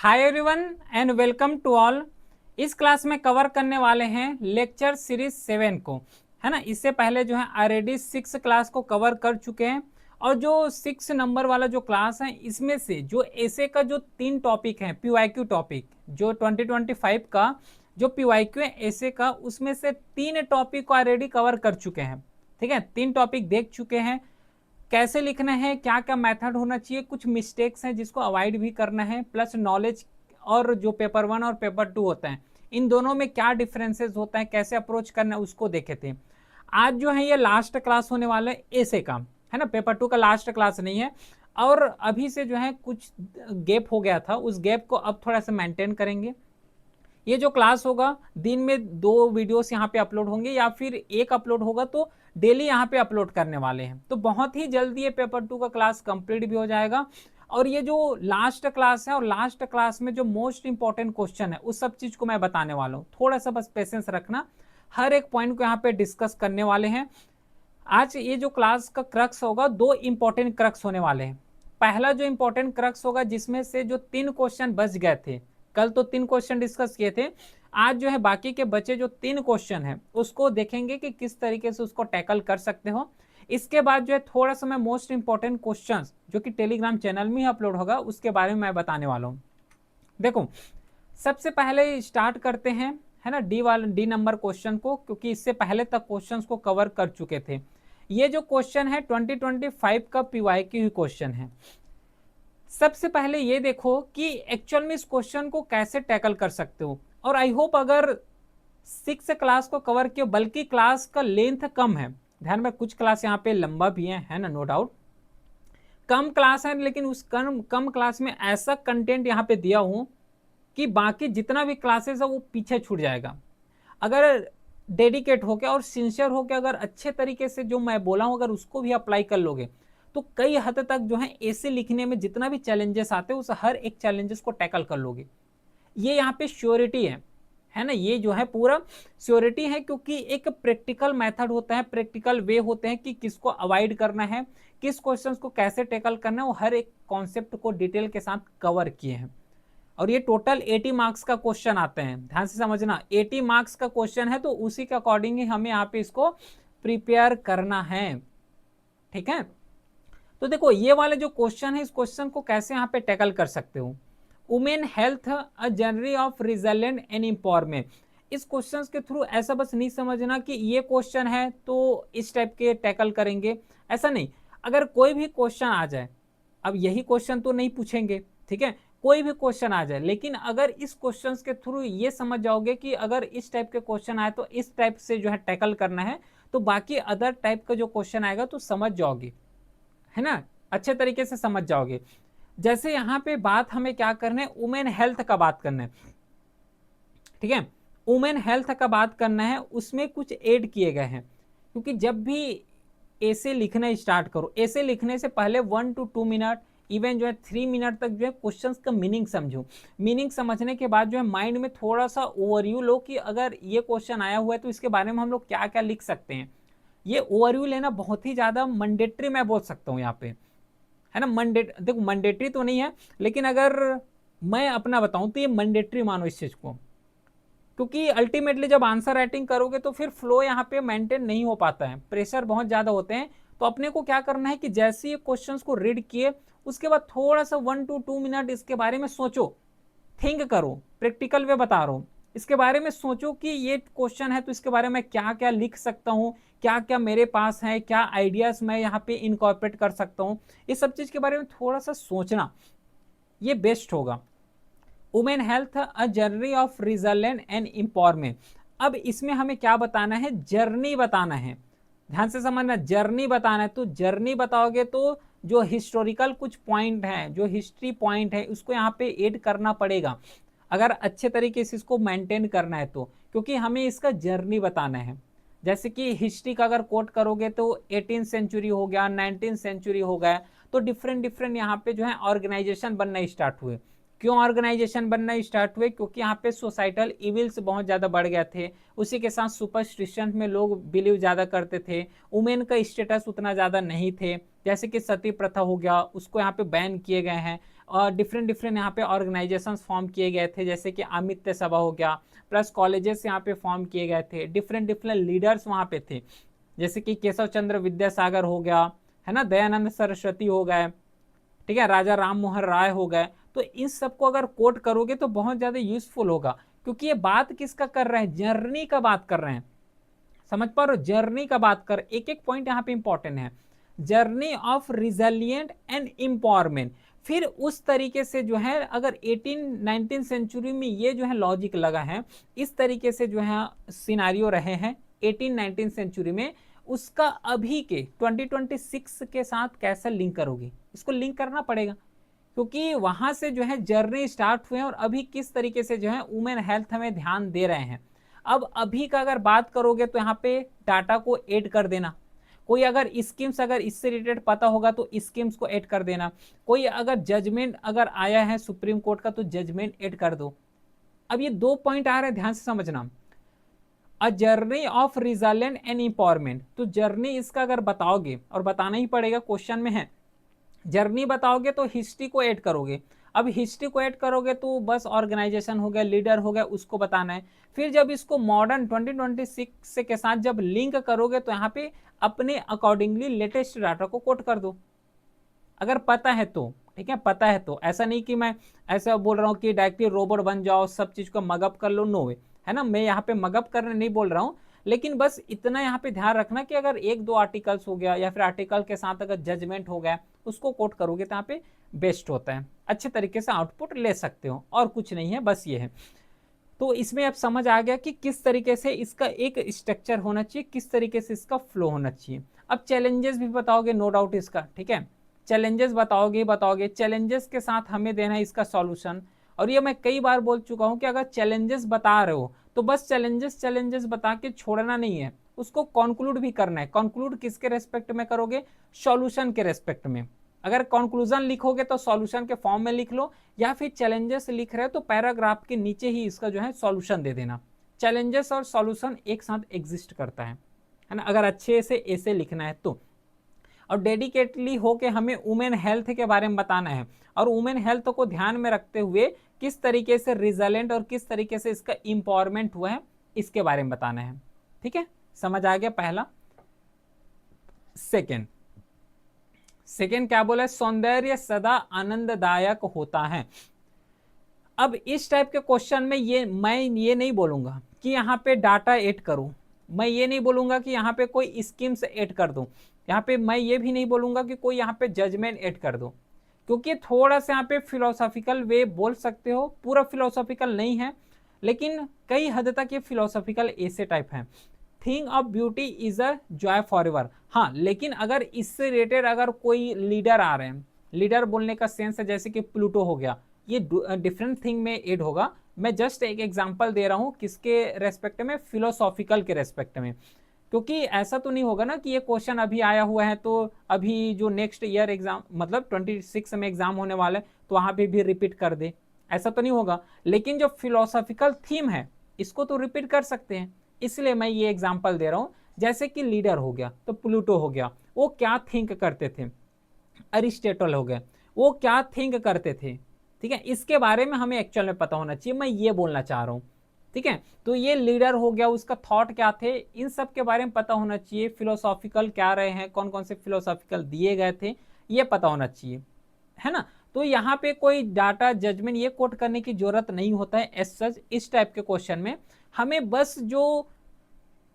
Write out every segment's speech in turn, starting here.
Hi everyone and welcome to all. इस class में cover करने वाले हैं लेक्चर सीरीज 7 को, है ना। इससे पहले जो है ऑलरेडी 6 क्लास को कवर कर चुके हैं और जो 6 नंबर वाला जो क्लास है इसमें से जो ऐसे का जो 3 टॉपिक हैं पीवाईक्यू टॉपिक, जो 2025 का जो पीवाईक्यू है ऐसे का, उसमें से 3 टॉपिक को ऑलरेडी कवर कर चुके हैं। ठीक है, 3 टॉपिक देख चुके हैं, कैसे लिखना है, क्या क्या मेथड होना चाहिए, कुछ मिस्टेक्स हैं जिसको अवॉइड भी करना है, प्लस नॉलेज और जो पेपर 1 और पेपर 2 होता है इन दोनों में क्या डिफरेंसेस होता है, कैसे अप्रोच करना है उसको देखे थे। आज जो है ये लास्ट क्लास होने वाला है ऐसे का, है ना। पेपर 2 का लास्ट क्लास नहीं है और अभी से जो है कुछ गैप हो गया था, उस गैप को अब थोड़ा सा मेंटेन करेंगे। ये जो क्लास होगा दिन में 2 वीडियोस यहाँ पे अपलोड होंगे या फिर एक अपलोड होगा, तो डेली यहाँ पे अपलोड करने वाले हैं। तो बहुत ही जल्दी ये पेपर 2 का क्लास कंप्लीट भी हो जाएगा और ये जो लास्ट क्लास है और लास्ट क्लास में जो मोस्ट इंपॉर्टेंट क्वेश्चन है उस सब चीज को मैं बताने वाला हूँ। थोड़ा सा बस पेशेंस रखना, हर एक पॉइंट को यहाँ पे डिस्कस करने वाले हैं। आज ये जो क्लास का क्रक्स होगा, 2 इंपॉर्टेंट क्रक्स होने वाले हैं। पहला जो इंपॉर्टेंट क्रक्स होगा जिसमें से जो 3 क्वेश्चन बच गए थे, कल तो 3 क्वेश्चन डिस्कस किए थे, आज जो है बाकी के बचे जो 3 क्वेश्चन है उसको देखेंगे कि किस तरीके से उसको टैकल कर सकते हो। इसके बाद जो है थोड़ा सा मैं मोस्ट इंपॉर्टेंट क्वेश्चंस जो कि टेलीग्राम चैनल में ही अपलोड होगा उसके बारे में मैं बताने वाला हूँ। देखो, सबसे पहले स्टार्ट करते हैं, है ना, डी नंबर क्वेश्चन को, क्योंकि इससे पहले तक क्वेश्चंस को कवर कर चुके थे। ये जो क्वेश्चन है 2025 का पीवाईक्यू ही क्वेश्चन है। सबसे पहले ये देखो कि एक्चुअल में इस क्वेश्चन को कैसे टैकल कर सकते हो, और आई होप अगर 6 क्लास को कवर किया, बल्कि क्लास का लेंथ कम है, ध्यान में कुछ क्लास यहाँ पे लंबा भी है ना, नो डाउट कम क्लास है, लेकिन उस कम क्लास में ऐसा कंटेंट यहाँ पे दिया हूं कि बाकी जितना भी क्लासेस है वो पीछे छूट जाएगा। अगर डेडिकेट होकर और सिंसियर होकर अगर अच्छे तरीके से जो मैं बोला हूं अगर उसको भी अप्लाई कर लोगे तो कई हद तक जो है ऐसे लिखने में जितना भी चैलेंजेस आते हैं उस हर एक चैलेंजेस को टैकल कर लोगे। ये यहाँ पे श्योरिटी है ना, ये जो है पूरा श्योरिटी है, क्योंकि एक प्रैक्टिकल मेथड होता है, प्रैक्टिकल वे होते हैं कि किसको अवॉइड करना है, किस क्वेश्चंस को कैसे टैकल करना है, वो हर एक कॉन्सेप्ट को डिटेल के साथ कवर किए हैं। और ये टोटल 80 मार्क्स का क्वेश्चन आते हैं, ध्यान से समझना, 80 मार्क्स का क्वेश्चन है, तो उसी के अकॉर्डिंग ही हमें यहाँ पे इसको प्रिपेयर करना है। ठीक है, तो देखो ये वाले जो क्वेश्चन है इस क्वेश्चन को कैसे यहाँ पे टैकल कर सकते हो। Women health a journey of resilient and empowerment, इस क्वेश्चन के थ्रू ऐसा बस नहीं समझना कि ये क्वेश्चन है तो इस टाइप के टैकल करेंगे, ऐसा नहीं। अगर कोई भी क्वेश्चन आ जाए, अब यही क्वेश्चन तो नहीं पूछेंगे, ठीक है, कोई भी क्वेश्चन आ जाए, लेकिन अगर इस क्वेश्चन के थ्रू ये समझ जाओगे कि अगर इस टाइप के क्वेश्चन आए तो इस टाइप से जो है टैकल करना है, तो बाकी अदर टाइप का जो क्वेश्चन आएगा तो समझ जाओगे, है ना, अच्छे तरीके से समझ जाओगे। जैसे यहाँ पे बात हमें क्या करना है, वुमेन हेल्थ का बात करना है। ठीक है, वुमेन हेल्थ का बात करना है, उसमें कुछ ऐड किए गए हैं, क्योंकि जब भी ऐसे लिखना स्टार्ट करो, ऐसे लिखने से पहले 1 to 2 मिनट, इवन जो है 3 मिनट तक जो है क्वेश्चंस का मीनिंग समझो। मीनिंग समझने के बाद जो है माइंड में थोड़ा सा ओवरव्यू लो कि अगर ये क्वेश्चन आया हुआ है तो इसके बारे में हम लोग क्या क्या लिख सकते हैं। ये ओवरव्यू लेना बहुत ही ज्यादा मैंडेटरी मैं बोल सकता हूँ यहाँ पे, है ना। देखो मैंडेटरी तो नहीं है, लेकिन अगर मैं अपना बताऊं तो ये मैंडेटरी मानो इस चीज को, क्योंकि अल्टीमेटली जब आंसर राइटिंग करोगे तो फिर फ्लो यहाँ पे मेंटेन नहीं हो पाता है, प्रेशर बहुत ज्यादा होते हैं। तो अपने को क्या करना है कि जैसे ये क्वेश्चंस को रीड किए उसके बाद थोड़ा सा 1 to 2 मिनट इसके बारे में सोचो, थिंक करो, प्रैक्टिकल वे बता रहा हूँ, इसके बारे में सोचो कि ये क्वेश्चन है तो इसके बारे में क्या क्या लिख सकता हूँ, क्या क्या मेरे पास है, क्या आइडियाज मैं यहाँ पे इनकॉर्पोरेट कर सकता हूँ, इस सब चीज के बारे में थोड़ा सा सोचना, ये बेस्ट होगा। Women health a journey of resilient and empowerment, अब इसमें हमें क्या बताना है, जर्नी बताना है, ध्यान से समझना, जर्नी बताना है। तो जर्नी बताओगे तो जो हिस्टोरिकल कुछ पॉइंट है, जो हिस्ट्री पॉइंट है उसको यहाँ पे ऐड करना पड़ेगा अगर अच्छे तरीके से इसको मेंटेन करना है तो, क्योंकि हमें इसका जर्नी बताना है। जैसे कि हिस्ट्री का अगर कोट करोगे तो 18th सेंचुरी हो गया, 19th सेंचुरी हो गया, तो डिफरेंट डिफरेंट यहाँ पे जो है ऑर्गेनाइजेशन बनना स्टार्ट हुए। क्यों ऑर्गेनाइजेशन बनना स्टार्ट हुए, क्योंकि यहाँ पे सोसाइटल इविल्स बहुत ज्यादा बढ़ गए थे, उसी के साथ सुपरस्टिशन में लोग बिलीव ज्यादा करते थे, वुमेन का स्टेटस उतना ज्यादा नहीं थे, जैसे कि सती प्रथा हो गया उसको यहाँ पे बैन किए गए हैं। डिफरेंट डिफरेंट यहाँ पे ऑर्गेनाइजेशंस फॉर्म किए गए थे, जैसे कि अमित्य सभा हो गया, प्लस कॉलेजेस यहाँ पे फॉर्म किए गए थे, डिफरेंट डिफरेंट लीडर्स वहाँ पे थे, जैसे कि केशव चंद्र विद्यासागर हो गया, है ना, दयानंद सरस्वती हो गए, ठीक है, राजा राम मोहन राय हो गए। तो इन सबको अगर कोट करोगे तो बहुत ज्यादा यूजफुल होगा, क्योंकि ये बात किसका कर रहे हैं, जर्नी का बात कर रहे हैं, समझ पा रहे हो, जर्नी का बात कर, एक एक पॉइंट यहाँ पे इंपॉर्टेंट है, journey of resilient and empowerment. फिर उस तरीके से जो है अगर 18-19 सेंचुरी में ये जो है लॉजिक लगा है, इस तरीके से जो है सिनारियो रहे हैं 18-19 सेंचुरी में, उसका अभी के 2026 के साथ कैसे लिंक करोगे, इसको लिंक करना पड़ेगा, क्योंकि वहां से जो है जर्नी स्टार्ट हुए और अभी किस तरीके से जो है वुमेन हेल्थ में ध्यान दे रहे हैं। अब अभी का अगर बात करोगे तो यहाँ पे डाटा को ऐड कर देना, कोई अगर स्कीम्स अगर इससे रिलेटेड पता होगा तो स्कीम्स को ऐड कर देना, कोई अगर जजमेंट अगर आया है सुप्रीम कोर्ट का तो जजमेंट ऐड कर दो। अब ये 2 पॉइंट आ रहे हैं, ध्यान से समझना, a journey of resilient and empowerment, तो जर्नी इसका अगर बताओगे, और बताना ही पड़ेगा, क्वेश्चन में है, जर्नी बताओगे तो हिस्ट्री को ऐड करोगे। अब हिस्ट्री को ऐड करोगे तो बस ऑर्गेनाइजेशन हो गया, लीडर हो गया, उसको बताना है। फिर जब इसको मॉडर्न 2026 के साथ जब लिंक करोगे तो यहाँ पे अपने अकॉर्डिंगली लेटेस्ट डाटा को कोट कर दो, अगर पता है तो, ठीक है, पता है तो, ऐसा नहीं कि मैं ऐसा बोल रहा हूँ कि डायरेक्टली रोबोट बन जाओ, सब चीज को मगअप कर लो, नो वे, है ना, मैं यहाँ पे मगअप करने नहीं बोल रहा हूँ, लेकिन बस इतना यहाँ पे ध्यान रखना कि अगर 1-2 आर्टिकल्स हो गया या फिर आर्टिकल के साथ अगर जजमेंट हो गया उसको कोट करोगे तो यहाँ पे बेस्ट होता है, अच्छे तरीके से आउटपुट ले सकते हो, और कुछ नहीं है, बस ये है। तो इसमें अब समझ आ गया कि किस तरीके से इसका एक स्ट्रक्चर होना चाहिए, किस तरीके से इसका फ्लो होना चाहिए। अब चैलेंजेस भी बताओगे, नो डाउट इसका, ठीक है, चैलेंजेस बताओगे बताओगे, चैलेंजेस के साथ हमें देना है इसका सॉल्यूशन। और ये मैं कई बार बोल चुका हूं कि अगर चैलेंजेस बता रहे हो तो बस चैलेंजेस चैलेंजेस बता के छोड़ना नहीं है, उसको कॉन्क्लूड भी करना है। कॉन्क्लूड किसके रेस्पेक्ट में करोगे, सॉल्यूशन के रेस्पेक्ट में। अगर कंक्लूजन लिखोगे तो सॉल्यूशन के फॉर्म में लिख लो, या फिर चैलेंजेस लिख रहे हो तो पैराग्राफ के नीचे ही इसका जो है सॉल्यूशन दे देना। चैलेंजेस और सॉल्यूशन एक साथ एग्जिस्ट करता है ना, अगर अच्छे से ऐसे लिखना है तो। और डेडिकेटली हो के हमें वुमेन हेल्थ के बारे में बताना है, और वुमेन हेल्थ को ध्यान में रखते हुए किस तरीके से रिजल्ट और किस तरीके से इसका इंपावरमेंट हुआ है इसके बारे में बताना है, ठीक है, समझ आ गया पहला। सेकेंड क्या बोला है, सौंदर्य सदा आनंददायक होता है। अब इस टाइप के क्वेश्चन में मैं ये नहीं बोलूंगा कि यहाँ पे डाटा ऐड करूं, मैं ये नहीं बोलूंगा कि यहाँ पे कोई स्कीम्स ऐड कर दूं, यहाँ पे मैं ये भी नहीं बोलूंगा कि कोई यहाँ पे जजमेंट ऐड कर दो, क्योंकि थोड़ा सा यहाँ पे फिलोसॉफिकल वे बोल सकते हो, पूरा फिलोसॉफिकल नहीं है, लेकिन कई हद तक ये फिलोसॉफिकल ऐसे टाइप है। Thing of beauty is a joy for ever, हाँ, लेकिन अगर इससे रिलेटेड अगर कोई लीडर आ रहे हैं, लीडर बोलने का सेंस है जैसे कि प्लूटो हो गया, ये डिफरेंट थिंग में ऐड होगा। मैं जस्ट एक एग्जांपल दे रहा हूं किसके रेस्पेक्ट में, फिलोसॉफिकल के रेस्पेक्ट में, क्योंकि ऐसा तो नहीं होगा ना कि ये क्वेश्चन अभी आया हुआ है तो अभी जो नेक्स्ट ईयर एग्जाम मतलब 26 में एग्जाम होने वाला है तो वहां पे भी रिपीट कर दे, ऐसा तो नहीं होगा। लेकिन जो फिलोसॉफिकल थीम है इसको तो रिपीट कर सकते हैं, इसलिए मैं ये एग्जाम्पल दे रहा हूं। जैसे कि लीडर हो गया तो प्लूटो हो गया, वो क्या थिंक करते थे, अरिस्टोटल हो गए, वो क्या थिंक करते थे, ठीक है, इसके बारे में हमें एक्चुअल में पता होना चाहिए, मैं ये बोलना चाह रहा हूँ, ठीक है। तो ये लीडर हो गया, उसका थॉट क्या थे, इन सब के बारे में पता होना चाहिए, फिलोसॉफिकल क्या रहे हैं, कौन कौन से फिलोसॉफिकल दिए गए थे, ये पता होना चाहिए, है ना। तो यहाँ पे कोई डाटा जजमेंट ये कोट करने की जरूरत नहीं होता है एज सच। इस टाइप के क्वेश्चन में हमें बस जो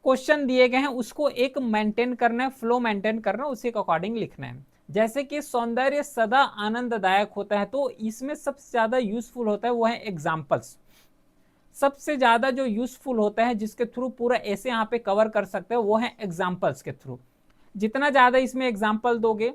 क्वेश्चन दिए गए हैं उसको एक मेंटेन करना है, फ्लो मेंटेन करना है, उसी के अकॉर्डिंग लिखना है। जैसे कि सौंदर्य सदा आनंददायक होता है, तो इसमें सबसे ज्यादा यूजफुल होता है वो है एग्जाम्पल्स। सबसे ज्यादा जो यूजफुल होता है जिसके थ्रू पूरा ऐसे यहाँ पे कवर कर सकते हो वो है एग्जाम्पल्स के थ्रू। जितना ज्यादा इसमें एग्जाम्पल दोगे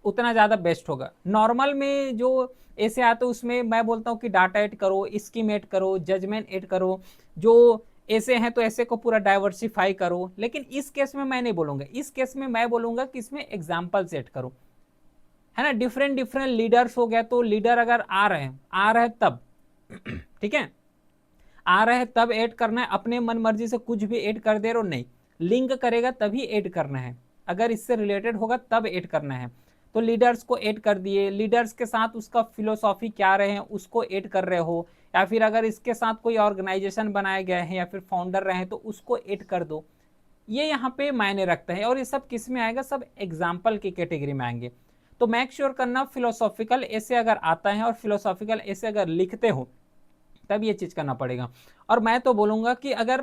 उतना ज्यादा बेस्ट होगा। नॉर्मल में जो ऐसे आते उसमें मैं बोलता हूँ कि डाटा ऐड करो, स्कीम ऐड करो, जजमेंट ऐड करो, जो ऐसे हैं तो ऐसे को पूरा डाइवर्सिफाई करो, लेकिन इस केस में मैं नहीं बोलूंगा, इस केस में मैं बोलूंगा कि इसमें एग्जाम्पल सेट करो, है ना। डिफरेंट डिफरेंट लीडर्स हो गया, तो लीडर अगर आ रहे हैं तब ठीक है, आ रहे हैं तब ऐड करना है, अपने मन मर्जी से कुछ भी ऐड कर दे रहे हो नहीं, लिंक करेगा तभी ऐड करना है, अगर इससे रिलेटेड होगा तब ऐड करना है। तो लीडर्स को ऐड कर दिए, लीडर्स के साथ उसका फिलोसॉफी क्या रहे हैं उसको ऐड कर रहे हो, या फिर अगर इसके साथ कोई ऑर्गेनाइजेशन बनाए गए हैं या फिर फाउंडर रहे हैं तो उसको ऐड कर दो। ये यहाँ पे मायने रखते हैं, और ये सब किस में आएगा, सब एग्जाम्पल की कैटेगरी में आएंगे। तो मेक श्योर करना फिलोसॉफिकल ऐसे अगर आता है और फिलोसॉफिकल ऐसे अगर लिखते हो तब ये चीज करना पड़ेगा। और मैं तो बोलूंगा कि अगर,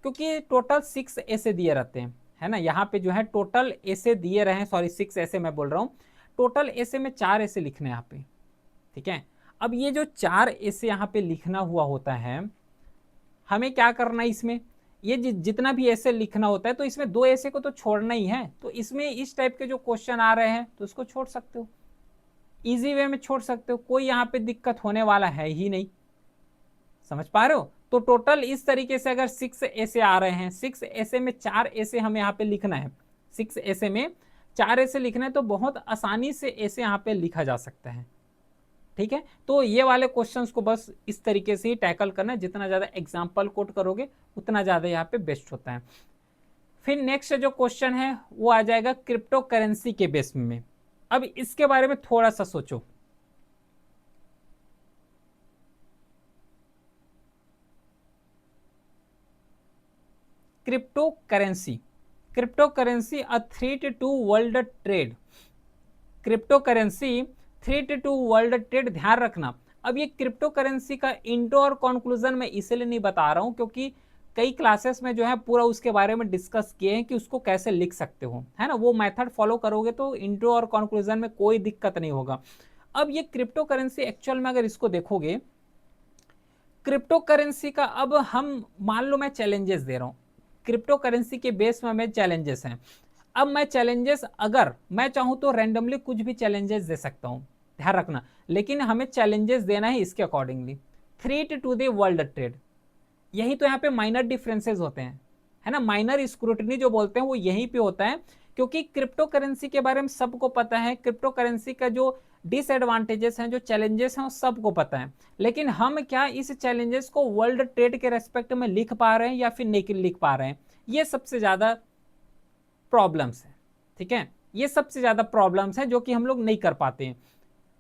क्योंकि टोटल 6 ऐसे दिए रहते हैं, है ना, यहाँ पे जो है टोटल ऐसे दिए रहे हैं, सॉरी 6 ऐसे मैं बोल रहा हूँ, टोटल ऐसे में 4 ऐसे लिखने यहाँ पे, ठीक है। अब ये जो 4 ऐसे यहाँ पे लिखना हुआ होता है, हमें क्या करना है इसमें, ये जितना भी ऐसे लिखना होता है तो इसमें 2 ऐसे को तो छोड़ना ही है। तो इसमें इस टाइप के जो क्वेश्चन आ रहे हैं तो उसको छोड़ सकते हो, इजी वे में छोड़ सकते हो, कोई यहाँ पे दिक्कत होने वाला है ही नहीं। समझ पा रहे हो? तो टोटल इस तरीके से अगर 6 ऐसे आ रहे हैं, 6 ऐसे में 4 ऐसे हमें यहाँ पे लिखना है, 6 ऐसे में 4 ऐसे लिखना है, तो बहुत आसानी से ऐसे यहाँ पे लिखा जा सकता है, ठीक है। तो ये वाले क्वेश्चंस को बस इस तरीके से ही टैकल करना है, जितना ज्यादा एग्जाम्पल कोट करोगे उतना ज्यादा यहाँ पे बेस्ट होता है। फिर नेक्स्ट जो क्वेश्चन है वो आ जाएगा क्रिप्टो करेंसी के बेस में। अब इसके बारे में थोड़ा सा सोचो। Cryptocurrency, cryptocurrency a threat to world trade, cryptocurrency threat to world trade, ध्यान रखना। अब ये क्रिप्टो करेंसी का इंट्रो और कंक्लूजन मैं इसलिए नहीं बता रहा हूं क्योंकि कई क्लासेस में जो है पूरा उसके बारे में डिस्कस किए हैं कि उसको कैसे लिख सकते हो, है ना, वो मेथड फॉलो करोगे तो इंट्रो और कंक्लूजन में कोई दिक्कत नहीं होगा। अब ये क्रिप्टो करेंसी एक्चुअल में अगर इसको देखोगे, क्रिप्टो करेंसी का, अब हम मान लो मैं चैलेंजेस दे रहा हूं, क्रिप्टो करेंसी के बेस में हमें चैलेंजेस हैं। अब मैं चैलेंजेस, अगर मैं चाहूं तो रैंडमली कुछ भी चैलेंजेस दे सकता हूं, ध्यान रखना, लेकिन हमें चैलेंजेस देना है इसके accordingly. Threat to the world trade, यही तो यहाँ पे माइनर डिफरेंसेस होते हैं, है ना, माइनर स्क्रूटनी जो बोलते हैं वो यहीं पे होता है। क्योंकि क्रिप्टो करेंसी के बारे में सबको पता है, क्रिप्टो करेंसी का जो डिसएडवांटेजेस हैं, जो चैलेंजेस हैं, वो सबको पता है, लेकिन हम क्या इस चैलेंजेस को वर्ल्ड ट्रेड के रेस्पेक्ट में लिख पा रहे हैं या फिर नहीं लिख पा रहे हैं, ये सबसे ज्यादा प्रॉब्लम्स है, ठीक है, ये सबसे ज्यादा प्रॉब्लम्स है जो कि हम लोग नहीं कर पाते हैं।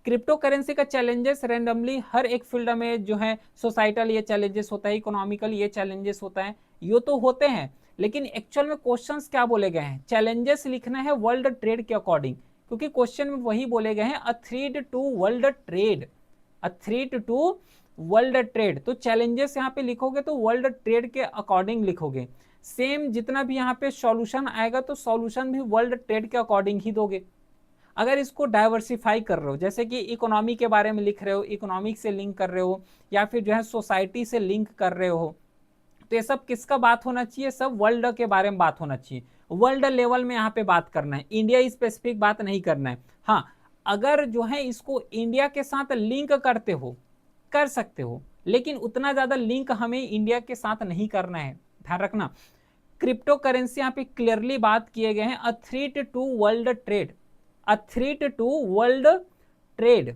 क्रिप्टो करेंसी का चैलेंजेस रैंडमली हर एक फील्ड में जो है, सोसाइटल ये चैलेंजेस होता है, इकोनॉमिकल ये चैलेंजेस होता है, ये तो होते हैं, लेकिन एक्चुअल में क्वेश्चंस क्या बोले गए हैं, चैलेंजेस लिखना है वर्ल्ड ट्रेड के अकॉर्डिंग, क्योंकि क्वेश्चन में वही बोले गए हैं, a threat to world trade, a threat to world trade. तो चैलेंजेस यहाँ पे लिखोगे तो वर्ल्ड ट्रेड के अकॉर्डिंग लिखोगे। सेम जितना भी यहाँ पे सॉल्यूशन आएगा तो सॉल्यूशन भी वर्ल्ड ट्रेड के अकॉर्डिंग ही दोगे। अगर इसको डाइवर्सिफाई कर रहे हो, जैसे कि इकोनॉमी के बारे में लिख रहे हो, इकोनॉमिक से लिंक कर रहे हो, या फिर जो है सोसाइटी से लिंक कर रहे हो, तो ये सब किसका बात होना चाहिए, सब वर्ल्ड के बारे में बात होना चाहिए, वर्ल्ड लेवल में यहाँ पे बात करना है, इंडिया स्पेसिफिक बात नहीं करना है। हाँ, अगर जो है इसको इंडिया के साथ लिंक करते हो, कर सकते हो, लेकिन उतना ज्यादा लिंक हमें इंडिया के साथ नहीं करना है, ध्यान रखना। क्रिप्टो करेंसी यहाँ पे क्लियरली बात किए गए हैं, a threat to world trade, a threat to world trade.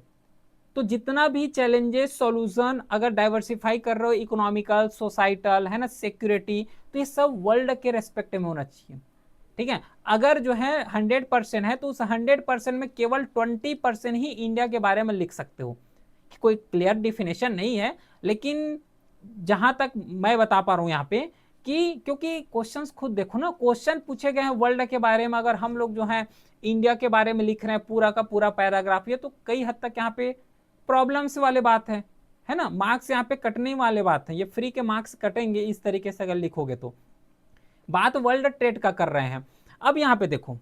तो जितना भी चैलेंजेस सॉल्यूशन अगर डाइवर्सिफाई कर रहे हो, इकोनॉमिकल, सोसाइटल, है ना, सिक्योरिटी, तो ये सब वर्ल्ड के रेस्पेक्ट में होना चाहिए, ठीक है। अगर जो है 100% है तो उस 100% में केवल 20% ही इंडिया के बारे में लिख सकते हो। कोई क्लियर डिफिनेशन नहीं है, लेकिन जहां तक मैं बता पा रहा हूं यहाँ पे कि, क्योंकि क्वेश्चंस खुद देखो ना, क्वेश्चन पूछे गए हैं वर्ल्ड के बारे में, अगर हम लोग जो है इंडिया के बारे में लिख रहे हैं पूरा का पूरा पैराग्राफ, ये तो कई हद तक यहाँ पे प्रॉब्लम्स वाले बात है ना, मार्क्स यहाँ पे कटने वाले बात है, ये फ्री के मार्क्स कटेंगे इस तरीके से अगर लिखोगे तो। बात वर्ल्ड ट्रेड का कर रहे हैं। अब यहाँ पे देखो,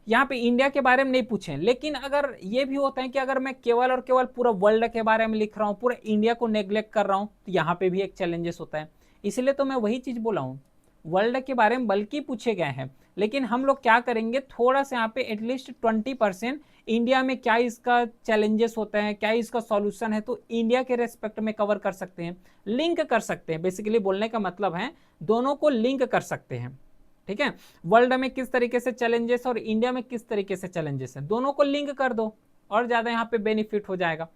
यहाँ पे इंडिया के बारे में नहीं पूछे, लेकिन अगर ये भी होता है कि अगर मैं केवल और केवल पूरा वर्ल्ड के बारे में लिख रहा हूँ, पूरा इंडिया को नेग्लेक्ट कर रहा हूँ, तो यहाँ पे भी एक चैलेंजेस होता है। इसलिए तो मैं वही चीज बोला हूँ, वर्ल्ड के बारे में बल्कि पूछे गए हैं, लेकिन हम लोग क्या करेंगे, थोड़ा सा यहाँ पे एटलीस्ट 20% इंडिया में क्या इसका चैलेंजेस होता है, क्या इसका सॉल्यूशन है, तो इंडिया के रेस्पेक्ट में कवर कर सकते हैं, लिंक कर सकते हैं। बेसिकली बोलने का मतलब है दोनों को लिंक कर सकते हैं, ठीक है। वर्ल्ड में किस तरीके से चैलेंजेस और इंडिया में किस तरीके से चैलेंजेस है, दोनों को लिंक कर दो और ज्यादा यहाँ पे बेनिफिट हो जाएगा।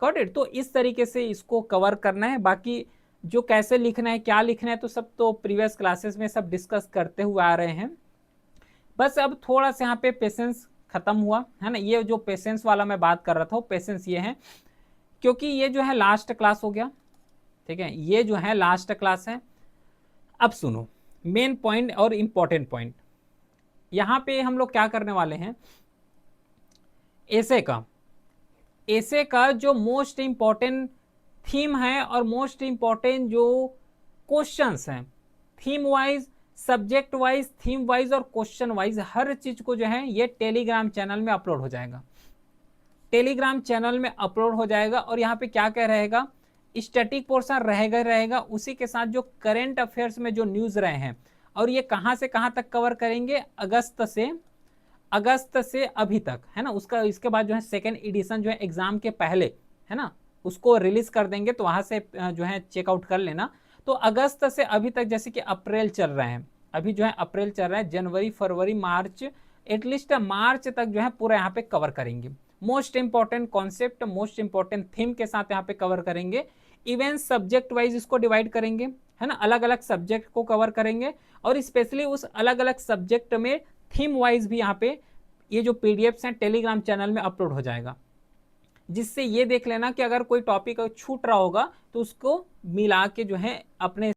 Got it? तो इस तरीके से इसको कवर करना है। बाकी जो कैसे लिखना है, क्या लिखना है, तो सब तो प्रीवियस क्लासेस में सब डिस्कस करते हुए आ रहे हैं। बस अब थोड़ा सा यहाँ पे पेशेंस खत्म हुआ है ना। ये जो पेशेंस वाला मैं बात कर रहा था वो पेशेंस ये है, क्योंकि ये जो है लास्ट क्लास हो गया, ठीक है, ये जो है लास्ट क्लास है। अब सुनो मेन पॉइंट और इंपॉर्टेंट पॉइंट, यहां पे हम लोग क्या करने वाले हैं, ऐसे का जो मोस्ट इंपॉर्टेंट थीम है और मोस्ट इंपॉर्टेंट जो क्वेश्चंस हैं, theme wise, subject wise, theme wise और क्वेश्चन वाइज, हर चीज को जो है ये टेलीग्राम चैनल में अपलोड हो जाएगा, टेलीग्राम चैनल में अपलोड हो जाएगा। और यहाँ पे क्या क्या रहेगा, स्टैटिक पोर्शन रहेगा, उसी के साथ जो करंट अफेयर्स में जो न्यूज रहे हैं, और ये कहाँ से कहाँ तक कवर करेंगे, अगस्त से अभी तक, है ना। उसका इसके बाद जो है सेकेंड एडिशन जो है एग्जाम के पहले, है ना, उसको रिलीज कर देंगे, तो वहां से जो है चेकआउट कर लेना। तो अगस्त से अभी तक, जैसे कि अप्रैल चल रहे हैं, अभी जो है अप्रैल चल रहा है, जनवरी फरवरी मार्च, एटलीस्ट मार्च तक जो है पूरा यहाँ पे कवर करेंगे। Most important concept, most important theme के साथ यहाँ पे कवर करेंगे। इवन सब्जेक्ट वाइज इसको डिवाइड करेंगे, है ना, अलग अलग सब्जेक्ट को कवर करेंगे, और स्पेशली उस अलग अलग सब्जेक्ट में थीम वाइज भी यहाँ पे ये जो पीडीएफ्स हैं टेलीग्राम चैनल में अपलोड हो जाएगा, जिससे ये देख लेना कि अगर कोई टॉपिक छूट रहा होगा तो उसको मिला के जो है अपने